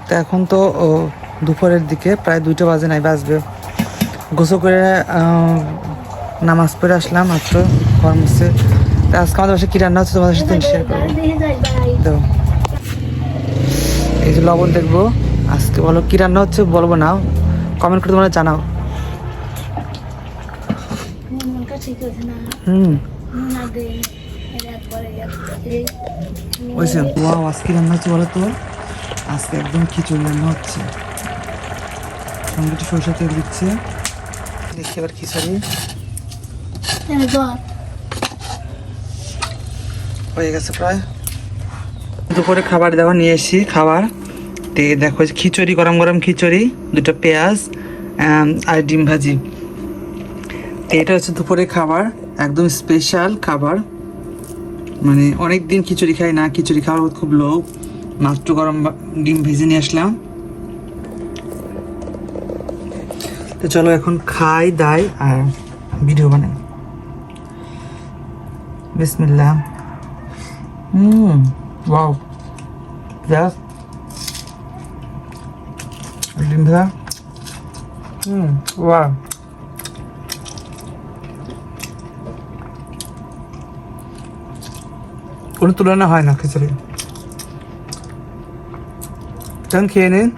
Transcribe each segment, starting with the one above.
তো এখন তো দুপুরের দিকে প্রায় 2টা বাজে নাই বাজবে। গোসল করে নামাজ পড়ে আসলাম মাত্র ঘর মুছে। তো আজকে আমাদের বাসায় কী রান্না হচ্ছে তোমাদের সাথে শেয়ার করবো। তো এই যে লবণ দেখবো আজকে, বলো কী রান্না হচ্ছে বলবো না, কমেন্ট করে তোমরা জানাও। বুঝছেন ওয়াও, আজকে রান্না হচ্ছে বলো তো, আজকে একদম খিচুড়ি রান্না হচ্ছে, সঙ্গে একটু সরষের তেল দিচ্ছে। দেখি এবার খিচুড়ি হয়ে গেছে প্রায়। দুপুরে খাবার দাবার নিয়ে এসেছি, খাবার দেখো খিচুড়ি, গরম গরম খিচুড়ি, 2টা পেঁয়াজ আর ডিম ভাজি। এটা হচ্ছে দুপুরে খাবার, একদম স্পেশাল খাবার। মানে অনেক দিন খিচুড়ি খাই না, খিচুড়ি খাওয়ার খুব লোভ। মাত্র গরম ডিম ভেজে নিয়ে আসলাম। তো চলো এখন খাই দাই আর ভিডিও বানাই। বিসমিল্লাহ। ওয়াও, পেঁয়াজ ডিম ভাজা, ওয়াও। কোনো তুলনা হয় না খিচুড়ি। তখন খেয়ে নিন।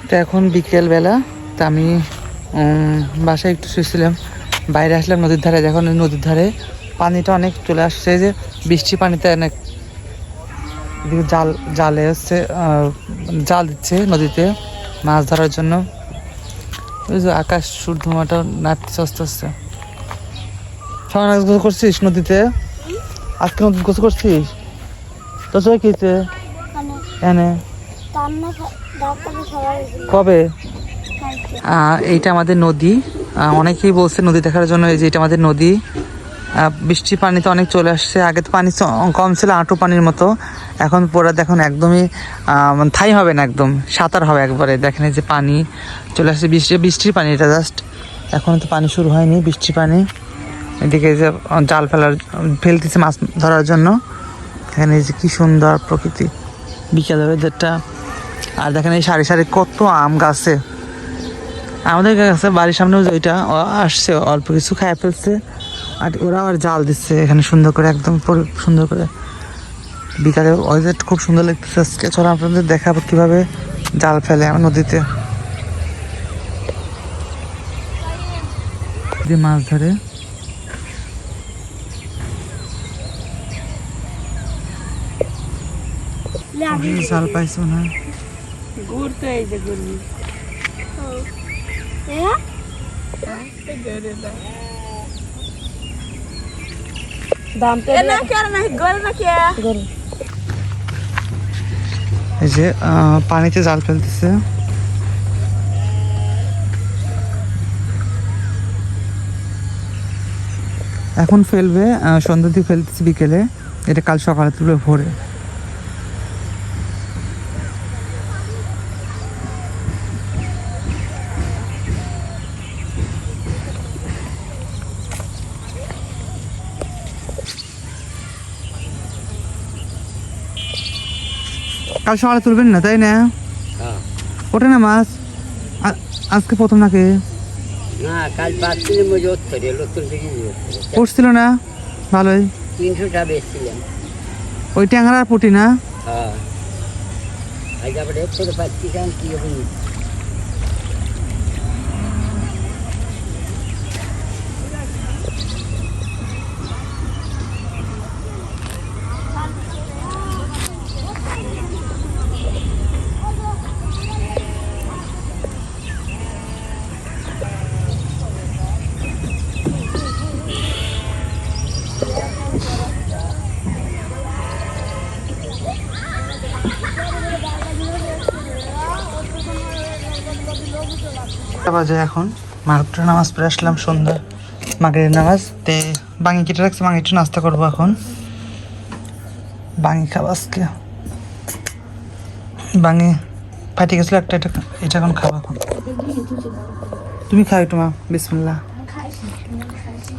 তো এখন বিকেলবেলা, তা আমি বাসায় একটু শুয়েছিলাম, বাইরে আসলাম নদীর ধারে। দেখুন নদীর ধারে পানিটা অনেক চলে আসছে, যে বৃষ্টি পানিতে অনেক জালে হচ্ছে, জাল দিচ্ছে নদীতে মাছ ধরার জন্য। ওই যে আকাশ সূর্যমাটা নাচছে আস্তে আস্তে। সবাই গোসল করছিস নদীতে? আজকে নদীতে গোসল করছিস? তো সবাই খেয়েছে এনে কবে? এইটা আমাদের নদী। অনেকেই বলছে নদী দেখার জন্য, এই যে এটা আমাদের নদী। বৃষ্টি পানিতে অনেক চলে আসছে। আগে তো পানি কম ছিল, আঁটু পানির মতো। এখন পুরো দেখুন একদমই থাই হবে না, একদম সাঁতার হবে একবারে। দেখেন এই যে পানি চলে আসছে, বৃষ্টির পানি এটা জাস্ট। এখন তো পানি শুরু হয়নি, বৃষ্টির পানি। এদিকে যে জাল ফেলতেছে মাছ ধরার জন্য। এখানে এই যে কি সুন্দর প্রকৃতি বিকেল ওয়েদারটা। আর দেখেন এই সারি সারি কত আম গাছে, আমাদের কাছে বাড়ির সামনেও যে ওইটা আসছে, অল্প কিছু খায় ফেলছে। আর ওরা আবার জাল দিচ্ছে এখানে সুন্দর করে, একদম সুন্দর করে। বিকালে ওয়েদার খুব সুন্দর লাগতেছে আজকে। চলো আপনাদের দেখাবো কীভাবে জাল ফেলে আমার নদীতে, মাছ ধরে। জাল পাইছো না? ঘুরতে এই যে ঘুরবি এই যে পানিতে জাল ফেলতেছে। এখন ফেলবে, সন্ধ্যা দিয়ে ফেলতেছে বিকেলে। এটা কাল সকালে তুলবে ভোরে। কাল সকালে তুলবেন না, তাই না? ওঠে না মাছ আজকে প্রথম নাকি? পড়ছিল না ভালোই, 300টা বেচছিলাম। ওই ট্যাংরা আর পুঁটি না? হ্যাঁ, কি হবে। বাজে এখন মাগরিবের নামাজ পড়ে আসলাম, সন্ধ্যা মাগরিবের নামাজ। তে বাঙি কেটে রাখছি, বাঙি একটু নাস্তা করবো এখন। বাঙি খাবো আজকে, বাঙি ফাটি গেছিলো একটা, এটা এখন খাবো এখন। তুমি খাও একটু মা, বিসমিল্লাহ।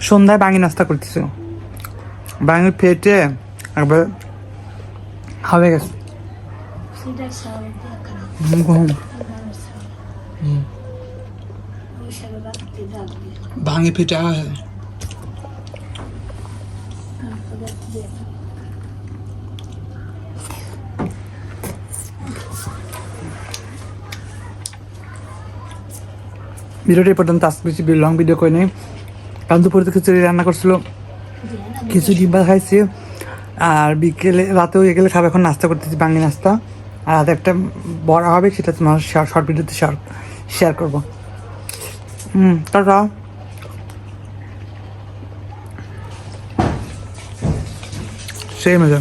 সন্ধ্যায় বাঙি নাস্তা করতেছো, বাঙি ফেটে একবার হবে গেছে। সেটা সারা গম ওই সারা রাখতে যাবে ভাঙে পিঠা হয় ভিডিওটি এই পর্যন্ত আজকে বেশি লং ভিডিও করে নেই কারণ দুপুরে তো খিচুড়ি রান্না করছিল খিচুড়ি বা খাইছি আর বিকেলে রাতেও গেলে খাবে এখন নাস্তা করতেছি বাঙালি নাস্তা আর রাতে একটা বড় হবে সেটা তোমার শর্ট ভিডিওতে শেয়ার করবো টাটা সেই মজা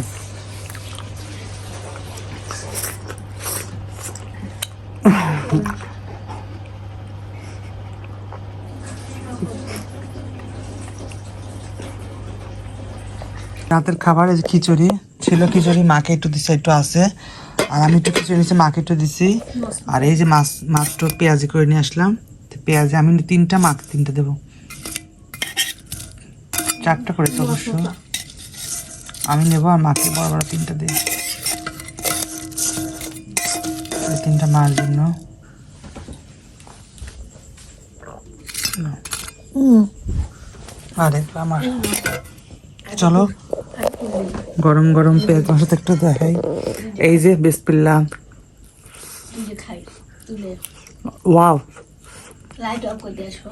রাতের খাবার এই যে খিচুড়ি ছিল খিচুড়ি মাকে একটু দিছে একটু আছে আর আমি একটু খিচুড়ি নিচ্ছি মাকে একটু দিছি আর এই যে মাছটা পেঁয়াজি করে নিয়ে আসলাম পেঁয়াজি আমি 3টা মাকে 3টা দেবো 4টা করে তো অবশ্য আমি নেবো আর মাকে বড় বড় 3টা দিই 3টা মার জন্য আরে আমার চলো গরম গরম পেঁয়াজ মাছটা একটু দেখাই এই যে বিসমিল্লাহ তুলে খাই তুলে ওয়াও লাইট অফ করে দিয়ে আসো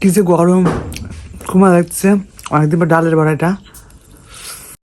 কি যে গরম খুব ভালো লাগছে অনেকদিন পর ডালের বড়াটা